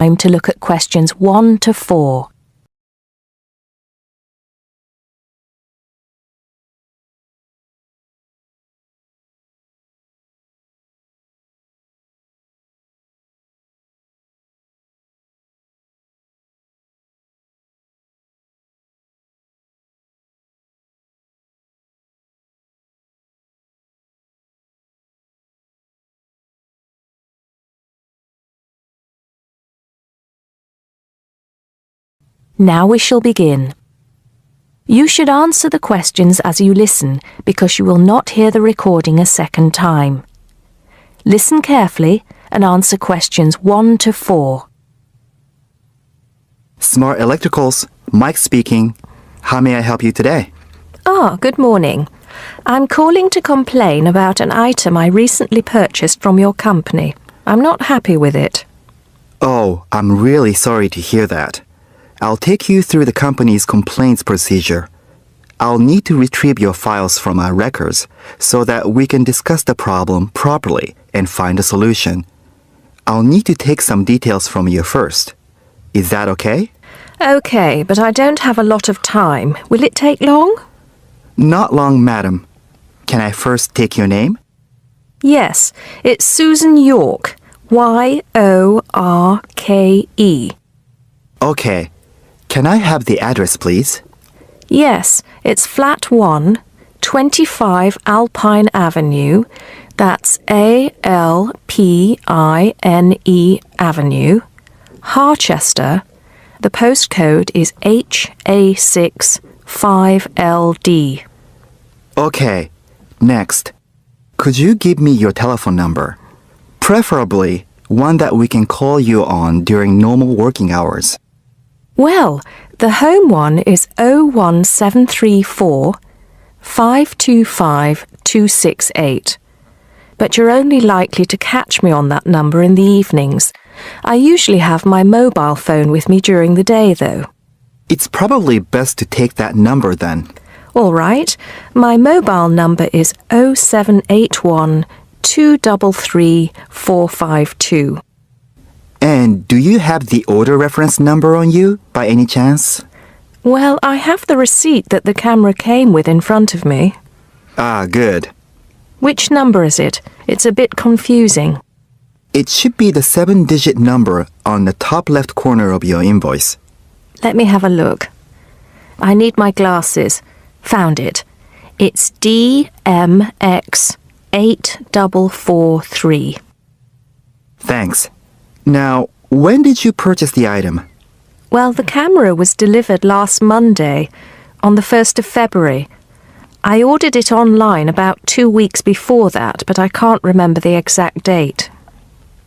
Time to look at questions 1 to 4. Now we shall begin. You should answer the questions as you listen because you will not hear the recording a second time. Listen carefully and answer questions 1 to 4. Smart Electricals, Mike speaking. How may I help you today? Good morning. I'm calling to complain about an item I recently purchased from your company. I'm not happy with it. Oh, I'm really sorry to hear that. I'll take you through the company's complaints procedure. I'll need to retrieve your files from our records so that we can discuss the problem properly and find a solution. I'll need to take some details from you first. Is that okay? Okay, but I don't have a lot of time. Will it take long? Not long, madam. Can I first take your name? Yes, it's Susan Yorke. Yorke. Okay. Can I have the address, please? Yes, it's flat 1, 25 Alpine Avenue. That's Alpine Avenue, Harchester. The postcode is HA6 5LD. Okay. Next. Could you give me your telephone number? Preferably one that we can call you on during normal working hours. Well, the home one is 01734 525 268. But you're only likely to catch me on that number in the evenings. I usually have my mobile phone with me during the day, though. It's probably best to take that number then. All right. My mobile number is 0781 233 452. And do you have the order reference number on you, by any chance? Well, I have the receipt that the camera came with in front of me. Ah, good. Which number is it? It's a bit confusing. It should be the 7-digit number on the top left corner of your invoice. Let me have a look. I need my glasses. Found it. It's DMX 8443. Thanks. Now, when did you purchase the item? Well, the camera was delivered last Monday, on the 1st of February. I ordered it online about 2 weeks before that, but I can't remember the exact date.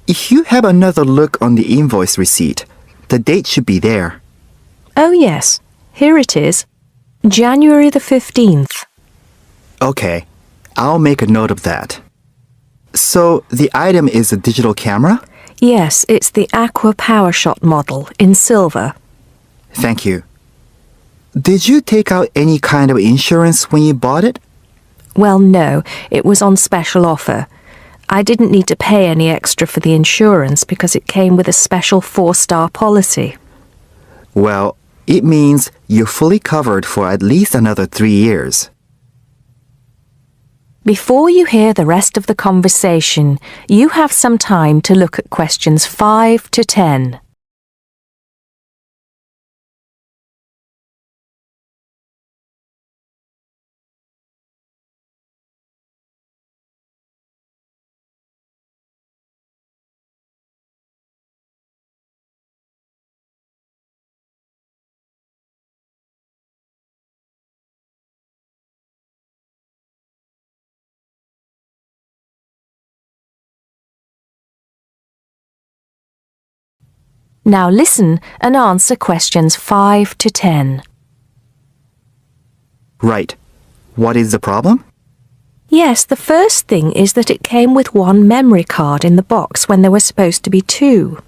If you have another look on the invoice receipt, the date should be there. Oh, yes. Here it is. January the 15th. Okay, I'll make a note of that. So, the item is a digital camera? Yes, it's the Aqua PowerShot model in silver. Thank you. Did you take out any kind of insurance when you bought it? Well, no, it was on special offer. I didn't need to pay any extra for the insurance because it came with a special 4-star policy. Well, it means you're fully covered for at least another 3 years. Before you hear the rest of the conversation, you have some time to look at questions 5 to 10. Now listen and answer questions 5 to 10. Right. What is the problem? Yes, the first thing is that it came with 1 memory card in the box when there were supposed to be 2.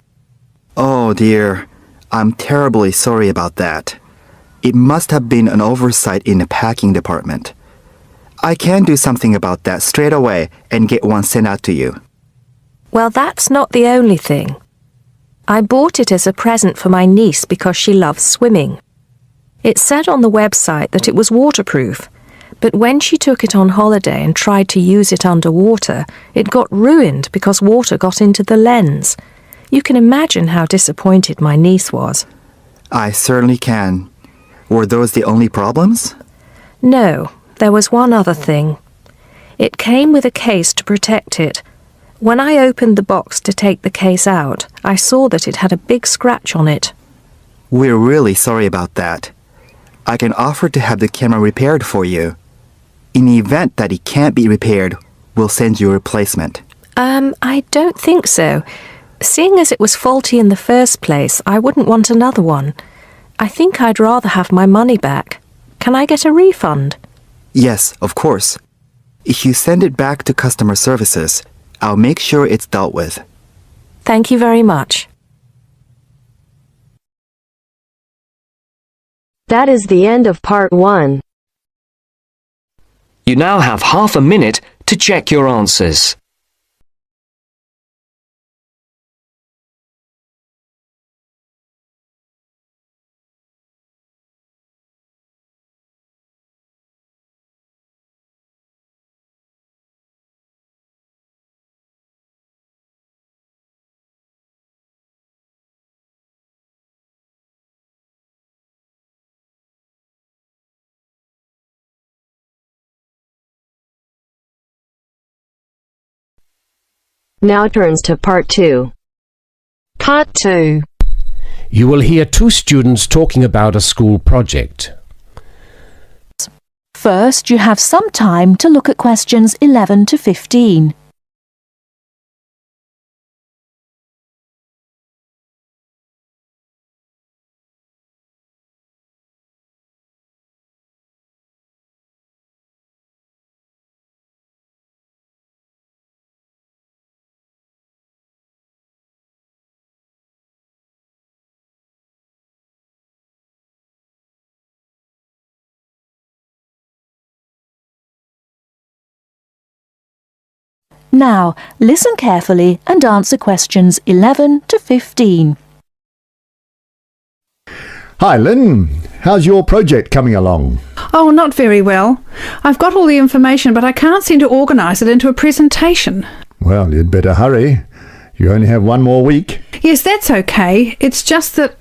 Oh dear. I'm terribly sorry about that. It must have been an oversight in the packing department. I can do something about that straight away and get one sent out to you. Well, that's not the only thing. I bought it as a present for my niece because she loves swimming. It said on the website that it was waterproof, but when she took it on holiday and tried to use it underwater, it got ruined because water got into the lens. You can imagine how disappointed my niece was. I certainly can. Were those the only problems? No, there was one other thing. It came with a case to protect it. When I opened the box to take the case out, I saw that it had a big scratch on it. We're really sorry about that. I can offer to have the camera repaired for you. In the event that it can't be repaired, we'll send you a replacement. I don't think so. Seeing as it was faulty in the first place, I wouldn't want another one. I think I'd rather have my money back. Can I get a refund? Yes, of course. If you send it back to customer services, I'll make sure it's dealt with. Thank you very much. That is the end of part 1. You now have half a minute to check your answers. Now turns to part 2. Part 2. You will hear two students talking about a school project. First, you have some time to look at questions 11 to 15. Now, listen carefully and answer questions 11 to 15. Hi, Lynn. How's your project coming along? Oh, not very well. I've got all the information, but I can't seem to organise it into a presentation. Well, you'd better hurry. You only have one more week. Yes, that's okay. It's just that...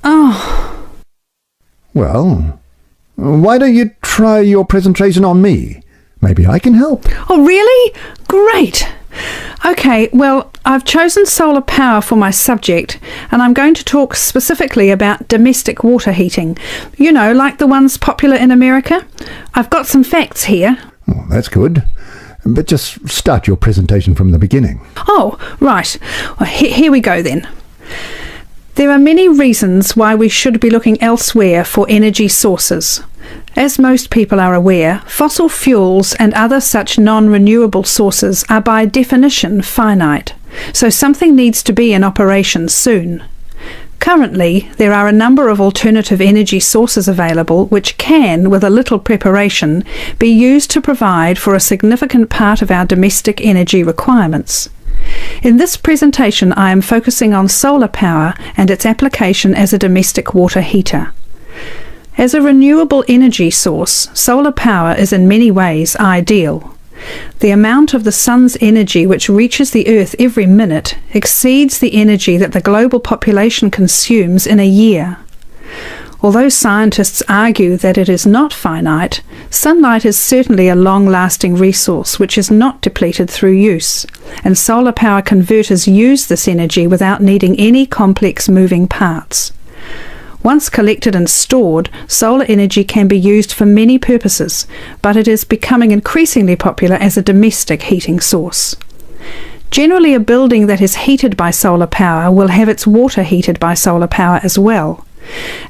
Oh... Well, why don't you try your presentation on me? Maybe I can help. Oh, really? Great! Okay, well, I've chosen solar power for my subject, and I'm going to talk specifically about domestic water heating. You know, like the ones popular in America. I've got some facts here. Oh, that's good. But just start your presentation from the beginning. Oh, right. Well, here we go then. There are many reasons why we should be looking elsewhere for energy sources. As most people are aware, fossil fuels and other such non-renewable sources are by definition finite, so something needs to be in operation soon. Currently, there are a number of alternative energy sources available which can, with a little preparation, be used to provide for a significant part of our domestic energy requirements. In this presentation, I am focusing on solar power and its application as a domestic water heater. As a renewable energy source, solar power is in many ways ideal. The amount of the sun's energy which reaches the earth every minute exceeds the energy that the global population consumes in a year. Although scientists argue that it is not finite, sunlight is certainly a long-lasting resource which is not depleted through use, and solar power converters use this energy without needing any complex moving parts. Once collected and stored, solar energy can be used for many purposes, but it is becoming increasingly popular as a domestic heating source. Generally, a building that is heated by solar power will have its water heated by solar power as well,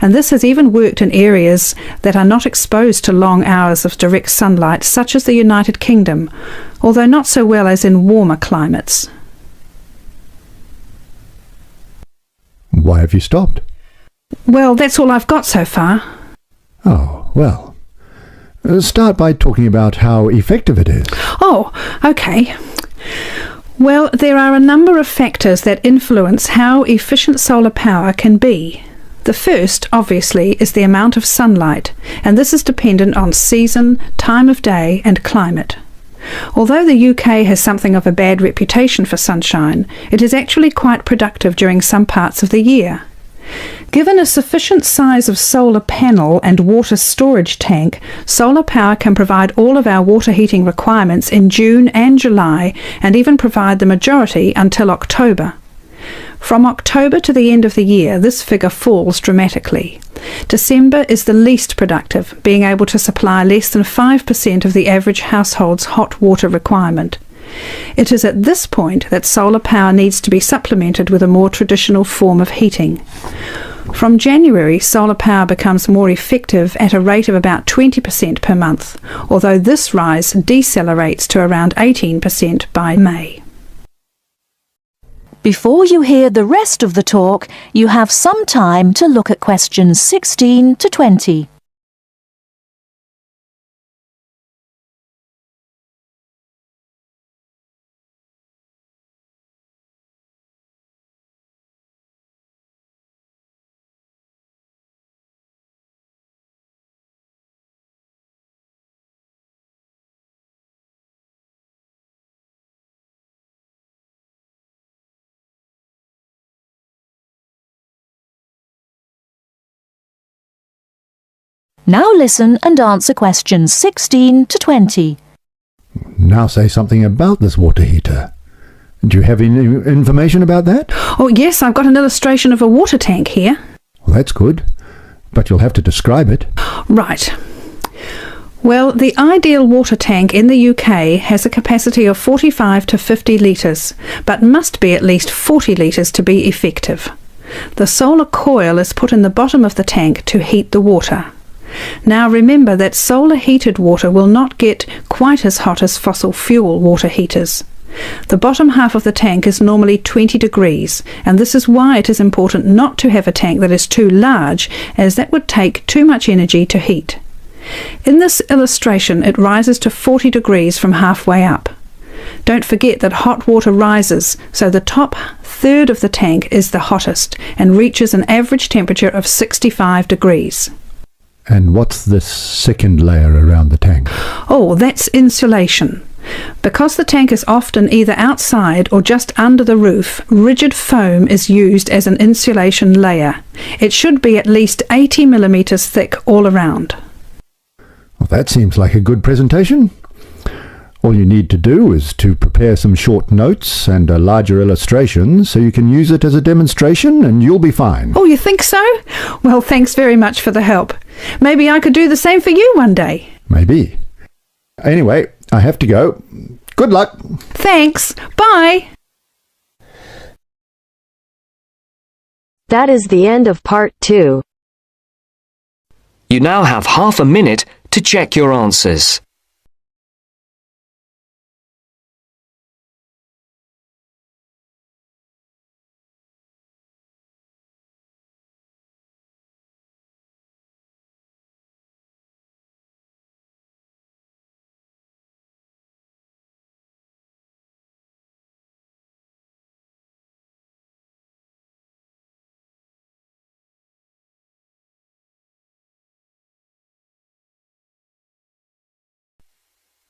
and this has even worked in areas that are not exposed to long hours of direct sunlight, such as the United Kingdom, although not so well as in warmer climates. Why have you stopped? Well, that's all I've got so far. Oh, well. Start by talking about how effective it is. Oh, okay. Well, there are a number of factors that influence how efficient solar power can be. The first, obviously, is the amount of sunlight, and this is dependent on season, time of day, and climate. Although the UK has something of a bad reputation for sunshine, it is actually quite productive during some parts of the year. Given a sufficient size of solar panel and water storage tank, solar power can provide all of our water heating requirements in June and July, and even provide the majority until October. From October to the end of the year, this figure falls dramatically. December is the least productive, being able to supply less than 5% of the average household's hot water requirement. It is at this point that solar power needs to be supplemented with a more traditional form of heating. From January, solar power becomes more effective at a rate of about 20% per month, although this rise decelerates to around 18% by May. Before you hear the rest of the talk, you have some time to look at questions 16 to 20. Now listen and answer questions 16 to 20. Now say something about this water heater. Do you have any information about that? Oh yes, I've got an illustration of a water tank here. Well, that's good, but you'll have to describe it. Right. Well, the ideal water tank in the UK has a capacity of 45 to 50 litres, but must be at least 40 litres to be effective. The solar coil is put in the bottom of the tank to heat the water. Now remember that solar heated water will not get quite as hot as fossil fuel water heaters. The bottom half of the tank is normally 20 degrees, and this is why it is important not to have a tank that is too large, as that would take too much energy to heat. In this illustration, it rises to 40 degrees from halfway up. Don't forget that hot water rises, so the top third of the tank is the hottest and reaches an average temperature of 65 degrees. And what's this second layer around the tank? Oh, that's insulation. Because the tank is often either outside or just under the roof, rigid foam is used as an insulation layer. It should be at least 80 millimetres thick all around. Well, that seems like a good presentation. All you need to do is to prepare some short notes and a larger illustration so you can use it as a demonstration and you'll be fine. Oh, you think so? Well, thanks very much for the help. Maybe I could do the same for you one day. Maybe. Anyway, I have to go. Good luck. Thanks. Bye. That is the end of part 2. You now have half a minute to check your answers.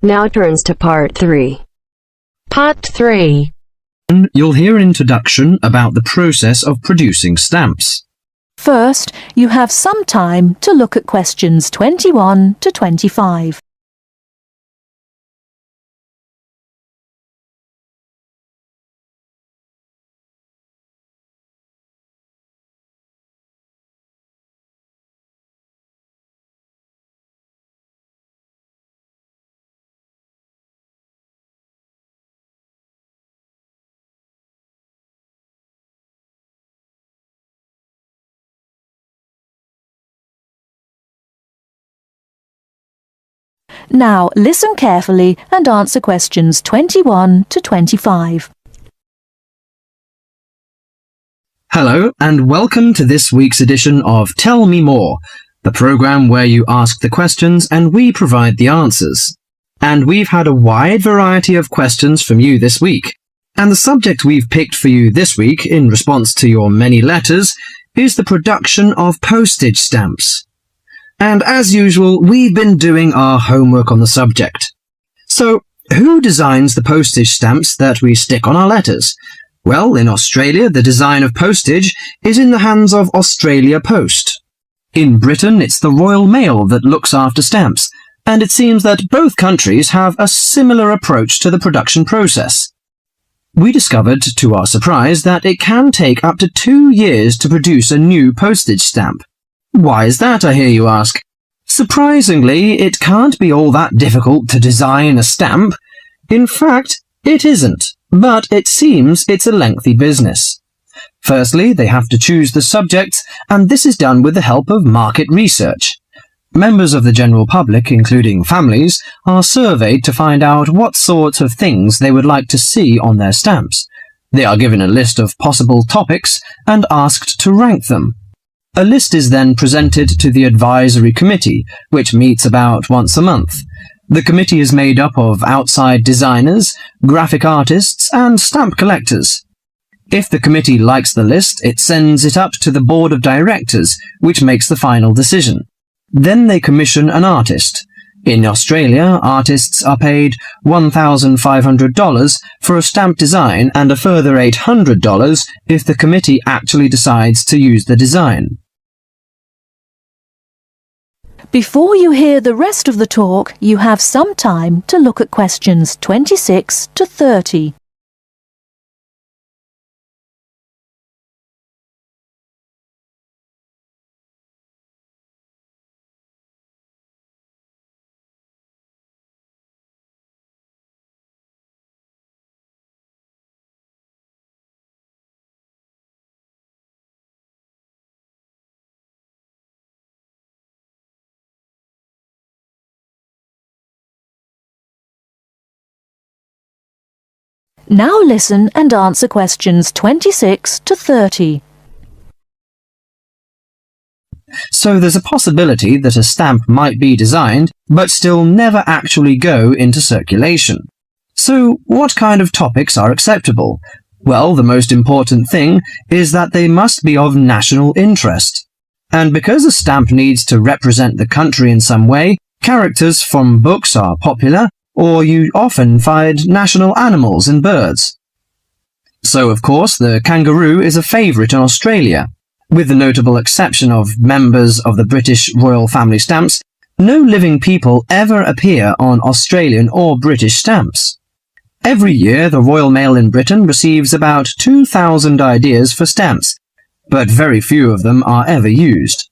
Now turns to part 3. Part 3. You'll hear an introduction about the process of producing stamps. First, you have some time to look at questions 21 to 25. Now listen carefully and answer questions 21 to 25. Hello and welcome to this week's edition of Tell Me More, the programme where you ask the questions and we provide the answers. And we've had a wide variety of questions from you this week. And the subject we've picked for you this week, in response to your many letters, is the production of postage stamps. And as usual, we've been doing our homework on the subject. So, who designs the postage stamps that we stick on our letters? Well, in Australia, the design of postage is in the hands of Australia Post. In Britain, it's the Royal Mail that looks after stamps, and it seems that both countries have a similar approach to the production process. We discovered, to our surprise, that it can take up to 2 years to produce a new postage stamp. Why is that, I hear you ask? Surprisingly, it can't be all that difficult to design a stamp. In fact, it isn't, but it seems it's a lengthy business. Firstly, they have to choose the subjects, and this is done with the help of market research. Members of the general public, including families, are surveyed to find out what sorts of things they would like to see on their stamps. They are given a list of possible topics and asked to rank them. A list is then presented to the advisory committee, which meets about once a month. The committee is made up of outside designers, graphic artists, and stamp collectors. If the committee likes the list, it sends it up to the board of directors, which makes the final decision. Then they commission an artist. In Australia, artists are paid $1,500 for a stamp design and a further $800 if the committee actually decides to use the design. Before you hear the rest of the talk, you have some time to look at questions 26 to 30. Now listen and answer questions 26 to 30. So there's a possibility that a stamp might be designed, but still never actually go into circulation. So what kind of topics are acceptable? Well, the most important thing is that they must be of national interest. And because a stamp needs to represent the country in some way, characters from books are popular, or you often find national animals and birds. So, of course, the kangaroo is a favourite in Australia. With the notable exception of members of the British royal family stamps, no living people ever appear on Australian or British stamps. Every year, the Royal Mail in Britain receives about 2,000 ideas for stamps, but very few of them are ever used.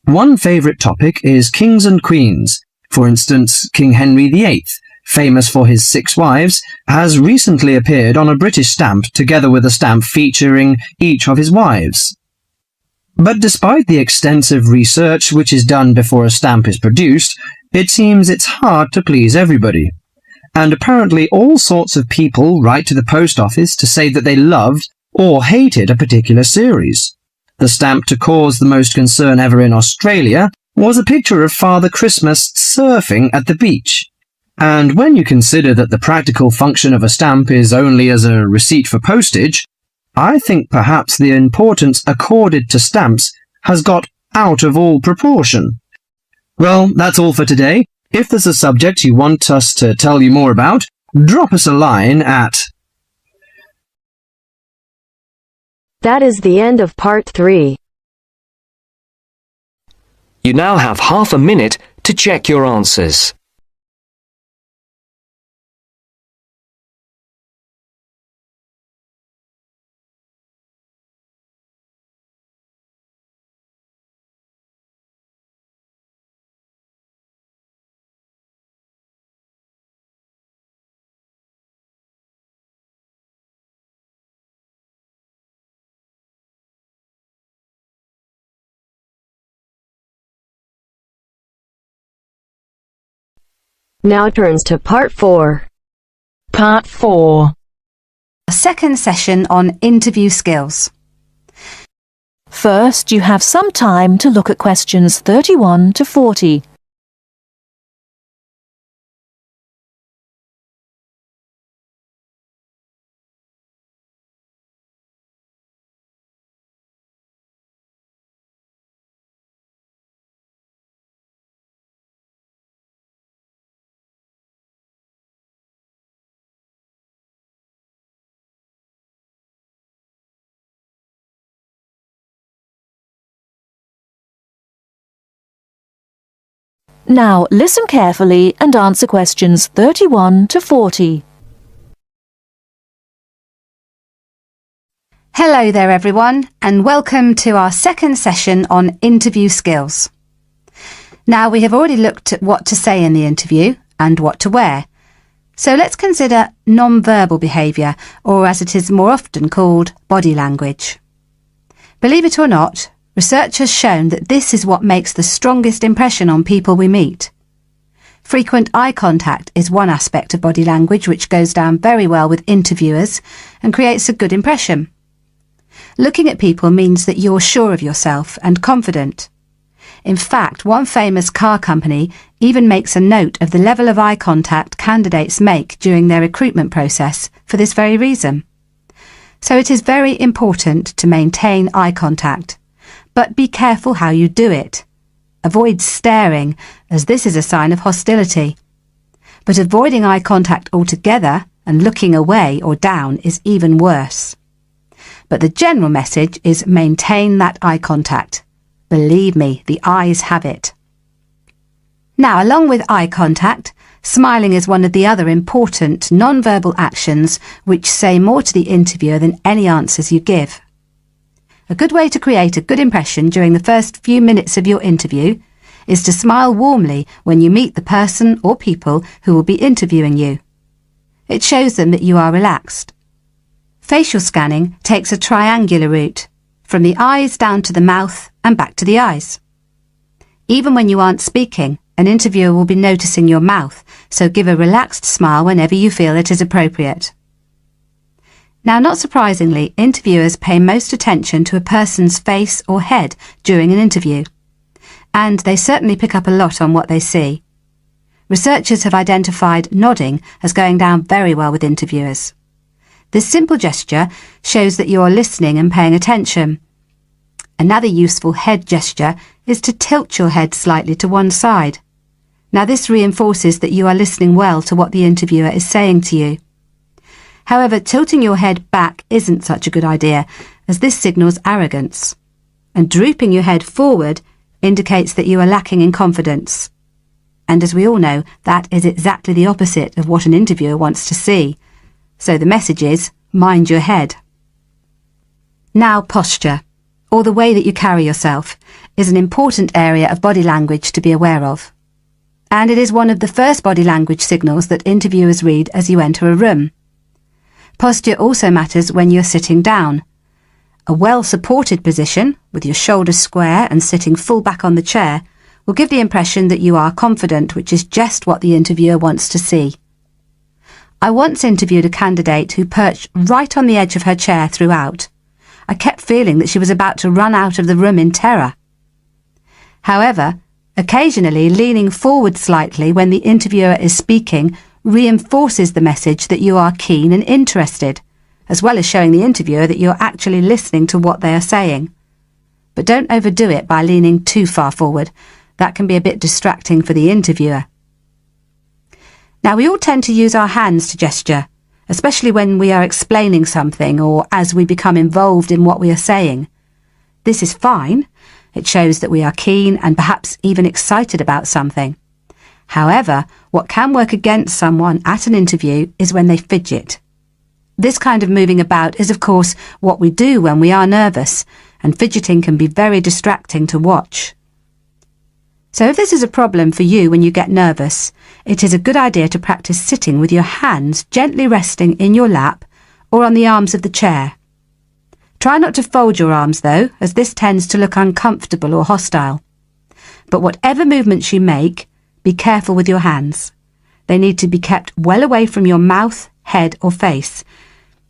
One favourite topic is kings and queens. For instance, King Henry VIII, famous for his 6 wives, has recently appeared on a British stamp together with a stamp featuring each of his wives. But despite the extensive research which is done before a stamp is produced, it seems it's hard to please everybody. And apparently all sorts of people write to the post office to say that they loved or hated a particular series. The stamp to cause the most concern ever in Australia was a picture of Father Christmas surfing at the beach. And when you consider that the practical function of a stamp is only as a receipt for postage, I think perhaps the importance accorded to stamps has got out of all proportion. Well, that's all for today. If there's a subject you want us to tell you more about, drop us a line at... That is the end of part 3. You now have half a minute to check your answers. Now turns to part 4. Part 4. A second session on interview skills. First, you have some time to look at questions 31 to 40. Now listen carefully and answer questions 31 to 40. Hello there everyone, and welcome to our second session on interview skills. Now we have already looked at what to say in the interview and what to wear. So let's consider non-verbal behaviour, or as it is more often called, body language. Believe it or not, research has shown that this is what makes the strongest impression on people we meet. Frequent eye contact is one aspect of body language which goes down very well with interviewers and creates a good impression. Looking at people means that you're sure of yourself and confident. In fact, one famous car company even makes a note of the level of eye contact candidates make during their recruitment process for this very reason. So it is very important to maintain eye contact, but be careful how you do it. Avoid staring, as this is a sign of hostility. But avoiding eye contact altogether and looking away or down is even worse. But the general message is maintain that eye contact. Believe me, the eyes have it. Now, along with eye contact, smiling is one of the other important non-verbal actions which say more to the interviewer than any answers you give. A good way to create a good impression during the first few minutes of your interview is to smile warmly when you meet the person or people who will be interviewing you. It shows them that you are relaxed. Facial scanning takes a triangular route, from the eyes down to the mouth and back to the eyes. Even when you aren't speaking, an interviewer will be noticing your mouth, so give a relaxed smile whenever you feel it is appropriate. Now, not surprisingly, interviewers pay most attention to a person's face or head during an interview, and they certainly pick up a lot on what they see. Researchers have identified nodding as going down very well with interviewers. This simple gesture shows that you are listening and paying attention. Another useful head gesture is to tilt your head slightly to one side. Now this reinforces that you are listening well to what the interviewer is saying to you. However, tilting your head back isn't such a good idea, as this signals arrogance. And drooping your head forward indicates that you are lacking in confidence. And as we all know, that is exactly the opposite of what an interviewer wants to see. So the message is, mind your head. Now posture, or the way that you carry yourself, is an important area of body language to be aware of. And it is one of the first body language signals that interviewers read as you enter a room. Posture also matters when you're sitting down. A well-supported position, with your shoulders square and sitting full back on the chair, will give the impression that you are confident, which is just what the interviewer wants to see. I once interviewed a candidate who perched right on the edge of her chair throughout. I kept feeling that she was about to run out of the room in terror. However, occasionally leaning forward slightly when the interviewer is speaking reinforces the message that you are keen and interested, as well as showing the interviewer that you're actually listening to what they are saying. But don't overdo it by leaning too far forward. That can be a bit distracting for the interviewer. Now, we all tend to use our hands to gesture, especially when we are explaining something or as we become involved in what we are saying. This is fine. It shows that we are keen and perhaps even excited about something. However, what can work against someone at an interview is when they fidget. This kind of moving about is, of course, what we do when we are nervous, and fidgeting can be very distracting to watch. So if this is a problem for you when you get nervous, it is a good idea to practice sitting with your hands gently resting in your lap or on the arms of the chair. Try not to fold your arms though, as this tends to look uncomfortable or hostile. But whatever movements you make, be careful with your hands. They need to be kept well away from your mouth, head or face.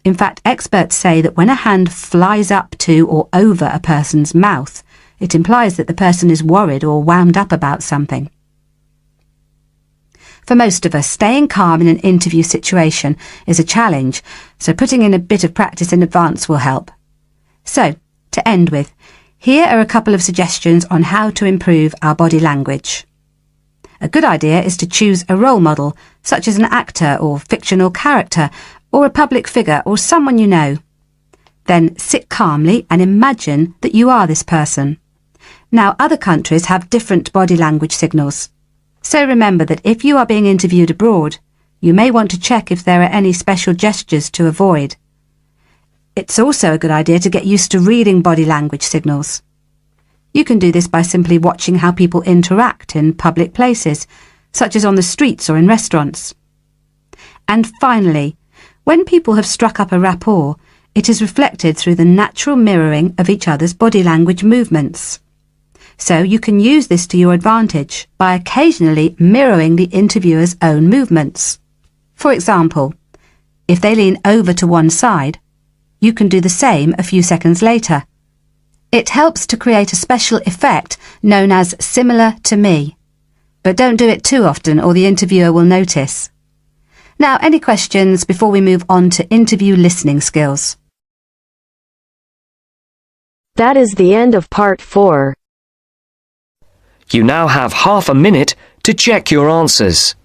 In fact, experts say that when a hand flies up to or over a person's mouth, it implies that the person is worried or wound up about something. For most of us, staying calm in an interview situation is a challenge, so putting in a bit of practice in advance will help. So, to end with, here are a couple of suggestions on how to improve our body language. A good idea is to choose a role model, such as an actor or fictional character, or a public figure or someone you know. Then sit calmly and imagine that you are this person. Now, other countries have different body language signals. So remember that if you are being interviewed abroad, you may want to check if there are any special gestures to avoid. It's also a good idea to get used to reading body language signals. You can do this by simply watching how people interact in public places, such as on the streets or in restaurants. And finally, when people have struck up a rapport, it is reflected through the natural mirroring of each other's body language movements. So you can use this to your advantage by occasionally mirroring the interviewer's own movements. For example, if they lean over to one side, you can do the same a few seconds later. It helps to create a special effect known as similar to me. But don't do it too often or the interviewer will notice. Now, any questions before we move on to interview listening skills? That is the end of part 4. You now have half a minute to check your answers.